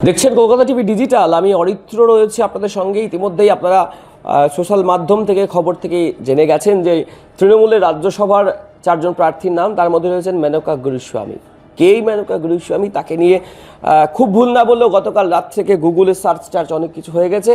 দেখছেন Kolkata TV digital. আমি অরিত্র রয়েছে আপনাদের সঙ্গে। ইতিমধ্যেই আপনারা সোশ্যাল মাধ্যম থেকে খবর থেকে জেনে গেছেন যে তৃণমূলের রাজ্যসভার চারজন প্রার্থীর নাম, তার মধ্যে রয়েছেন মেনকা গুরুস্বামী। কেই মেনকা গুরুস্বামী, তাকে নিয়ে খুব ভুল না বললেও গতকাল রাত থেকে গুগলে সার্চ টার্চ অনেক কিছু হয়ে গেছে,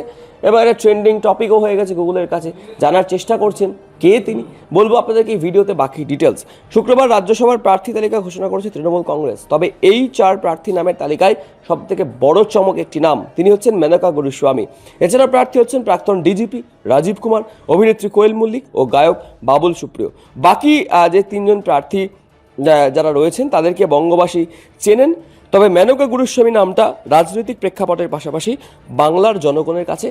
এবারে ট্রেন্ডিং টপিকও হয়ে গেছে গুগলের কাছে। জানার চেষ্টা করছেন কে তিনি, বলবো আপনাদেরকে এই ভিডিওতে বাকি ডিটেলস। শুক্রবার রাজ্যসভার প্রার্থী তালিকা ঘোষণা করেছে তৃণমূল কংগ্রেস। তবে এই চার প্রার্থী নামের তালিকায় সবথেকে বড় চমক একটি নাম, তিনি হচ্ছেন মেনকা গুরুস্বামী। এছাড়া প্রার্থী হচ্ছেন প্রাক্তন ডিজিপি রাজীব কুমার, অভিনেত্রী কোয়েল মল্লিক ও গায়ক বাবুল সুপ্রিয়। বাকি যে তিনজন প্রার্থী যারা রয়েছেন তাদেরকে বঙ্গবাসী চেনেন। তবে মেনকা গুরুস্বামী নামটা রাজনৈতিক প্রেক্ষাপটের পাশাপাশি বাংলার জনগণের কাছে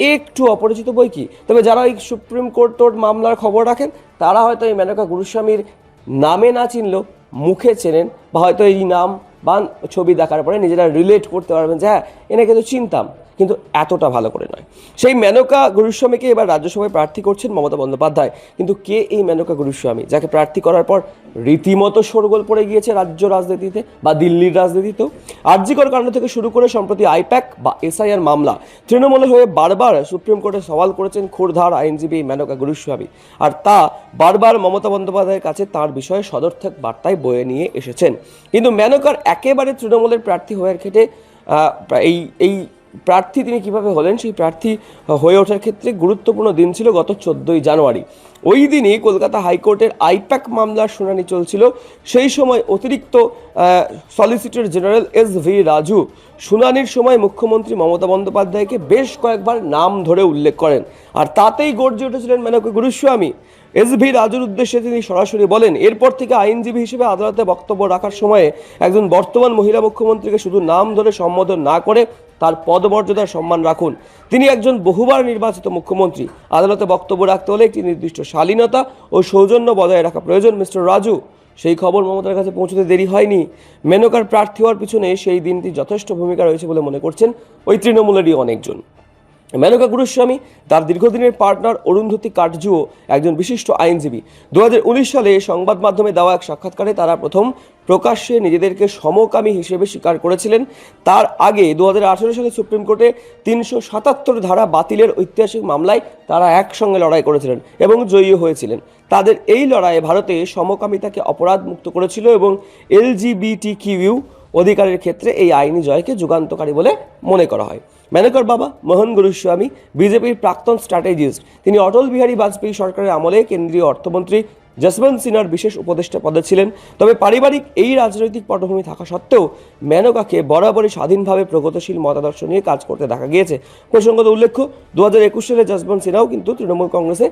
একটু অপরিচিত বই কি। তবে যারা এই সুপ্রিম কোর্ট মামলার খবর রাখেন তারা হয়তো এই মেনকা গুরুস্বামীর নামে না চিনলেও মুখে চেনেন, বা হয়তো এই নাম বা ছবি দেখার পরে নিজেরা রিলেট করতে পারবেন যে হ্যাঁ, এনাকে তো চিনতাম, কিন্তু এতটা ভালো করে নয়। সেই মেনকা গুরুস্বামীকে এবার রাজ্যসভায় প্রার্থী করছেন মমতা বন্দ্যোপাধ্যায়। কিন্তু কে এই মেনকা গুরুস্বামী, যাকে প্রার্থী করার পর রীতিমতো শোরগোল পড়ে গিয়েছে রাজ্য রাজনীতিতে বা দিল্লির রাজনীতিতেও? আরজিকর কাণ্ড থেকে শুরু করে সম্প্রতি আইপ্যাক বা এসআইআর মামলা, তৃণমূলের হয়ে বারবার সুপ্রিম কোর্টে সওয়াল করেছেন ক্ষুরধার আইনজীবী মেনকা গুরুস্বামী। আর তা বারবার মমতা বন্দ্যোপাধ্যায়ের কাছে তার বিষয়ে সদর্থক বার্তায় বয়ে নিয়ে এসেছেন। কিন্তু মেনকার একেবারে তৃণমূলের প্রার্থী হওয়ার ক্ষেত্রে এই প্রার্থী তিনি কিভাবে হলেন, সেই প্রার্থী হয়ে ওঠার ক্ষেত্রে গুরুত্বপূর্ণ দিন ছিল গত 14ই জানুয়ারি। ওই দিনই কলকাতা হাইকোর্টের আইপ্যাক মামলার শুনানি চলছিল। সেই সময় অতিরিক্ত সলিসিটর জেনারেল এস.ভি. রাজু শুনানির সময় মুখ্যমন্ত্রী মমতা বন্দ্যোপাধ্যায়কে বেশ কয়েকবার নাম ধরে উল্লেখ করেন, আর তাতেই গর্জে উঠেছিলেন মেনকা গুরুস্বামী। এস.ভি. রাজুর উদ্দেশ্যে তিনি সরাসরি বলেন, এরপর থেকে আইনজীবী হিসেবে আদালতে বক্তব্য রাখার সময়ে একজন বর্তমান মহিলা মুখ্যমন্ত্রীকে শুধু নাম ধরে সম্বোধন না করে তার পদমর্যাদার সম্মান রাখুন। তিনি একজন বহুবার নির্বাচিত মুখ্যমন্ত্রী। আদালতে বক্তব্য রাখতে হলে একটি নির্দিষ্ট শালীনতা ও সৌজন্য বজায় রাখা প্রয়োজন মিস্টার রাজু। সেই খবর মমতার কাছে পৌঁছতে দেরি হয়নি। মেনকার প্রার্থী হওয়ার পিছনে সেই দিনটি যথেষ্ট ভূমিকা রয়েছে বলে মনে করছেন ওই তৃণমূলেরই অনেকজন। মেনকা গুরুস্বামী তার দীর্ঘদিনের পার্টনার অরুন্ধতী কাটজুও একজন বিশিষ্ট আইনজীবী। 2019 সালে সংবাদ মাধ্যমে দেওয়া এক সাক্ষাৎকারে তারা প্রথম প্রকাশ্যে নিজেদেরকে সমকামী হিসেবে স্বীকার করেছিলেন। তার আগে 2018 সালে সুপ্রিম কোর্টে 377 ধারা বাতিলের ঐতিহাসিক মামলায় তারা একসঙ্গে লড়াই করেছিলেন এবং জয়ী হয়েছিলেন। তাদের এই লড়াইয়ে ভারতে সমকামিতাকে অপরাধ মুক্ত করেছিল এবং LGBTQ অধিকারের ক্ষেত্রে এই আইনি জয়কে যুগান্তকারী বলে মনে করা হয়। মেনকার বাবা মোহন গুরুস্বামী বিজেপির প্রাক্তন স্ট্র্যাটেজিস্ট। তিনি অটল বিহারী বাজপেয়ী সরকারের আমলে কেন্দ্রীয় অর্থমন্ত্রী যশবন্ত সিনহার বিশেষ উপদেষ্টা পদে ছিলেন। তবে পারিবারিক এই রাজনৈতিক পটভূমি থাকা সত্ত্বেও মেনকাকে বরাবরই স্বাধীনভাবে প্রগতিশীল মতাদর্শ নিয়ে কাজ করতে দেখা গিয়েছে। প্রসঙ্গত উল্লেখ্য, 2021 সালে যশবন্ত সিনহাও কিন্তু তৃণমূল কংগ্রেসে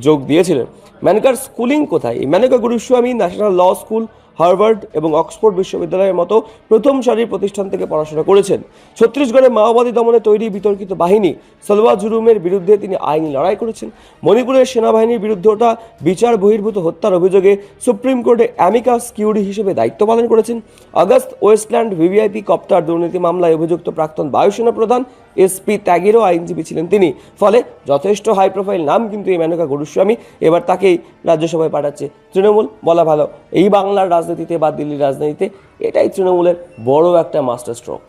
যোগ দিয়েছিলেন। মেনকার স্কুলিং কোথায়? Menaka Guruswamy national law school, Harvard এবং অক্সফোর্ড বিশ্ববিদ্যালয়ের মতো প্রথম সারির প্রতিষ্ঠান থেকে পড়াশোনা করেছেন। ছত্তিশগড়ে মাওবাদী দমনে তৈরি বিতর্কিত বাহিনী সলওয়া জুলুমের বিরুদ্ধে তিনি আইনি লড়াই করেছেন। মণিপুরের সেনাবাহিনীর বিরুদ্ধে ওঠা বিচার বহির্ভূত হত্যার অভিযোগে সুপ্রিম কোর্টে অ্যামিকাস কিউরি হিসেবে দায়িত্ব পালন করেছেন। আগস্ট ওয়েস্টল্যান্ড ভিভিআইপি কপ্টার দুর্নীতি মামলায় অভিযুক্ত প্রাক্তন বায়ুসেনা প্রধান SP ত্যাগেরও আইনজীবী ছিলেন তিনি। ফলে যথেষ্ট হাই প্রোফাইল নাম কিন্তু এই মেনকা গুরুস্বামী। এবার তাকেই রাজ্যসভায় পাঠাচ্ছে তৃণমূল। বলা ভালো, এই বাংলার রাজনীতিতে বা দিল্লির রাজনীতিতে এটাই তৃণমূলের বড় একটা মাস্টার স্ট্রোক।